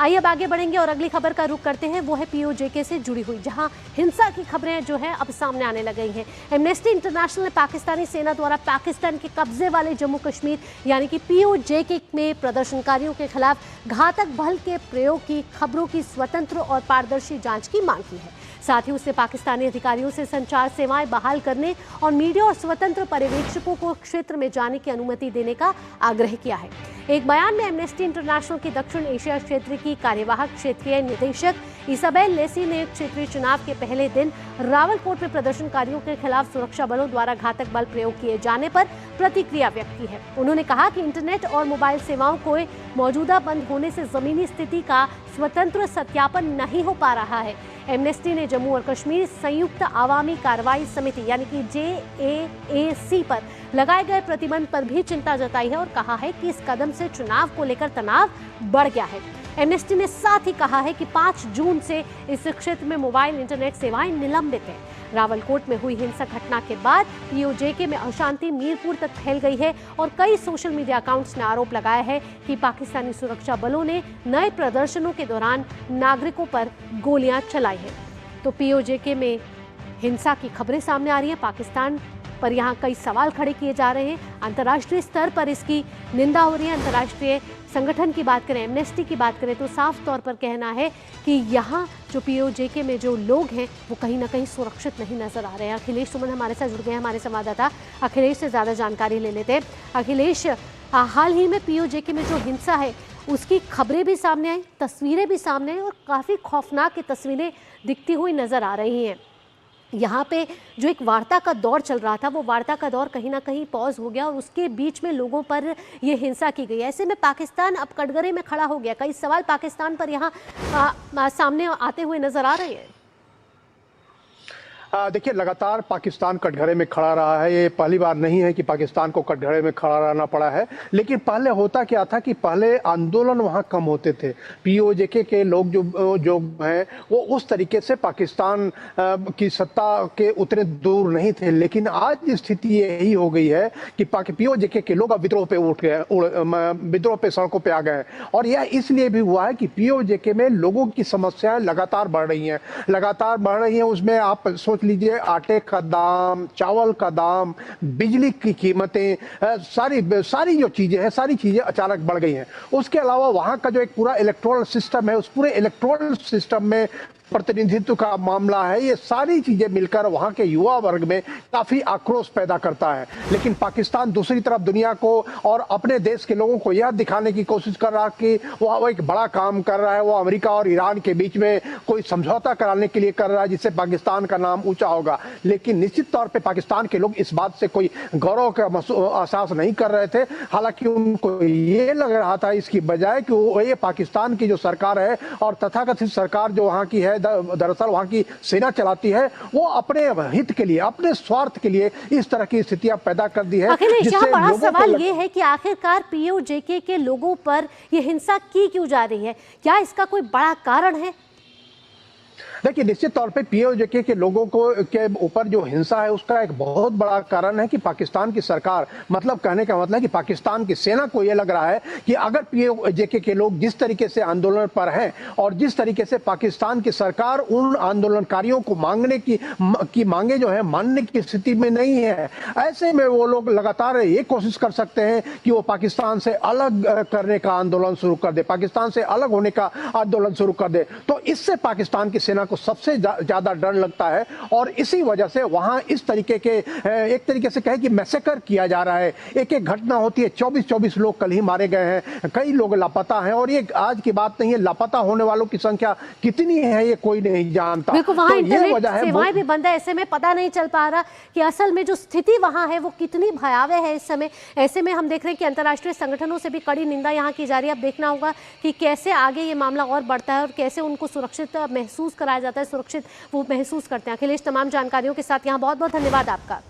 आइए अब आगे बढ़ेंगे और अगली खबर का रुख करते हैं। वो है पीओजेके से जुड़ी हुई, जहां हिंसा की खबरें जो है अब सामने आने लग गई हैं। एमनेस्टी इंटरनेशनल ने पाकिस्तानी सेना द्वारा पाकिस्तान के कब्जे वाले जम्मू कश्मीर यानी कि पीओजेके में प्रदर्शनकारियों के खिलाफ घातक बल के प्रयोग की खबरों की स्वतंत्र और पारदर्शी जांच की मांग की है। साथ ही उसने पाकिस्तानी अधिकारियों से संचार सेवाएं बहाल करने और मीडिया और स्वतंत्र पर्यवेक्षकों को क्षेत्र में जाने की अनुमति देने का आग्रह किया है। एक बयान में एमनेस्टी इंटरनेशनल की दक्षिण एशिया क्षेत्र की कार्यवाहक क्षेत्रीय निदेशक इसाबेल लेसी ने क्षेत्रीय चुनाव के पहले दिन रावलकोट में प्रदर्शनकारियों के खिलाफ सुरक्षा बलों द्वारा घातक बल प्रयोग किए जाने पर प्रतिक्रिया व्यक्त की है। उन्होंने कहा कि इंटरनेट और मोबाइल सेवाओं को मौजूदा बंद होने से जमीनी स्थिति का स्वतंत्र सत्यापन नहीं हो पा रहा है। एमनेस्टी ने जम्मू और कश्मीर संयुक्त आवामी कार्रवाई समिति यानी कि JAAC पर लगाए गए प्रतिबंध पर भी चिंता जताई है और कहा है कि इस कदम से चुनाव को लेकर तनाव बढ़ गया है। एमनेस्टी ने साथ ही कहा है कि 5 जून से इस क्षेत्र में मोबाइल इंटरनेट सेवाएं निलंबित हैं। रावलकोट में हुई हिंसक घटना के बाद पीओजेके में अशांति मीरपुर तक फैल गई है और कई सोशल मीडिया अकाउंट्स ने आरोप लगाया है कि पाकिस्तानी सुरक्षा बलों ने नए प्रदर्शनों के दौरान नागरिकों पर गोलियां चलाई हैं। तो पीओजेके में हिंसा की खबरें सामने आ रही हैं। पाकिस्तान पर यहाँ कई सवाल खड़े किए जा रहे हैं। अंतर्राष्ट्रीय स्तर पर इसकी निंदा हो रही है। अंतर्राष्ट्रीय संगठन की बात करें, एमनेस्टी की बात करें तो साफ तौर पर कहना है कि यहाँ जो पीओजेके में जो लोग हैं वो कहीं ना कहीं सुरक्षित नहीं नजर आ रहे हैं। अखिलेश सुमन हमारे साथ जुड़ गए हैं, हमारे संवाददाता अखिलेश से ज़्यादा जानकारी ले लेते हैं। अखिलेश, हाल ही में पीओजेके में जो हिंसा है उसकी खबरें भी सामने आई, तस्वीरें भी सामने आई और काफ़ी खौफनाक की तस्वीरें दिखती हुई नजर आ रही हैं। यहाँ पे जो एक वार्ता का दौर चल रहा था वो वार्ता का दौर कहीं ना कहीं पॉज हो गया और उसके बीच में लोगों पर ये हिंसा की गई। ऐसे में पाकिस्तान अब कटघरे में खड़ा हो गया। कई सवाल पाकिस्तान पर यहाँ सामने आते हुए नजर आ रहे हैं। देखिए, लगातार पाकिस्तान कटघरे में खड़ा रहा है। ये पहली बार नहीं है कि पाकिस्तान को कटघरे में खड़ा रहना पड़ा है। लेकिन पहले होता क्या था कि पहले आंदोलन वहाँ कम होते थे। पीओजेके के लोग जो हैं वो उस तरीके से पाकिस्तान की सत्ता के उतने दूर नहीं थे। लेकिन आज स्थिति यही हो गई है कि पीओजेके के लोग अब विद्रोह पे उठ गए, विद्रोह पे सड़कों पर आ गए। और यह इसलिए भी हुआ है कि पीओजेके में लोगों की समस्याएं लगातार बढ़ रही हैं, लगातार बढ़ रही हैं। उसमें आप सोच लीजिए, आटे का दाम, चावल का दाम, बिजली की कीमतें, सारी जो चीजें हैं, सारी चीजें अचानक बढ़ गई हैं। उसके अलावा वहां का जो एक पूरा इलेक्टोरल सिस्टम है, उस पूरे इलेक्टोरल सिस्टम में प्रतिनिधित्व का मामला है, ये सारी चीजें मिलकर वहां के युवा वर्ग में काफी आक्रोश पैदा करता है। लेकिन पाकिस्तान दूसरी तरफ दुनिया को और अपने देश के लोगों को यह दिखाने की कोशिश कर रहा है कि वह एक बड़ा काम कर रहा है। वो अमेरिका और ईरान के बीच में कोई समझौता कराने के लिए कर रहा है जिससे पाकिस्तान का नाम ऊंचा होगा। लेकिन निश्चित तौर पर पाकिस्तान के लोग इस बात से कोई गौरव का एहसास नहीं कर रहे थे। हालांकि उनको ये लग रहा था इसकी बजाय कि वो ये पाकिस्तान की जो सरकार है और तथाकथित सरकार जो वहां की है, दरअसल वहां की सेना चलाती है, वो अपने हित के लिए, अपने स्वार्थ के लिए इस तरह की स्थितियां पैदा कर दी है। अखिलेश, यहाँ बड़ा सवाल ये है कि आखिरकार पीओजेके के लोगों पर ये हिंसा की क्यों जा रही है? क्या इसका कोई बड़ा कारण है? देखिए, निश्चित तौर पे पीओजेके के लोगों को के ऊपर जो हिंसा है उसका एक बहुत बड़ा कारण है कि पाकिस्तान की सरकार, मतलब कहने का मतलब है कि पाकिस्तान की सेना को यह लग रहा है कि अगर पीओजेके के लोग जिस तरीके से आंदोलन पर हैं और जिस तरीके से पाकिस्तान की सरकार उन आंदोलनकारियों को की मांगे जो है मानने की स्थिति में नहीं है, ऐसे में वो लोग लगातार ये कोशिश कर सकते हैं कि वो पाकिस्तान से अलग करने का आंदोलन शुरू कर दे, पाकिस्तान से अलग होने का आंदोलन शुरू कर दे। तो इससे पाकिस्तान की सेना को सबसे ज्यादा डर लगता है और इसी वजह से वहां इस तरीके के एक तरीके से कहे कि मैसेकर किया जा रहा है। एक एक घटना होती है, 24 लोग कल ही मारे गए हैं, कई लोग लापता हैं और ये आज की बात नहीं है। लापता होने वालों की संख्या कितनी है ये कोई नहीं जानता। बिल्कुल, वहां इंटरनेट सेवाएं भी बंद है। ऐसे में पता नहीं चल पा रहा कि असल में जो स्थिति वहां है वो कितनी भयावह है इस समय। ऐसे में हम देख रहे हैं कि अंतर्राष्ट्रीय संगठनों से भी कड़ी निंदा यहाँ की जा रही है। अब देखना होगा कि कैसे आगे ये मामला और बढ़ता है और कैसे उनको सुरक्षित महसूस कराया जाता है, सुरक्षित वो महसूस करते हैं। अखिलेश, तमाम जानकारियों के साथ यहाँ बहुत बहुत धन्यवाद आपका।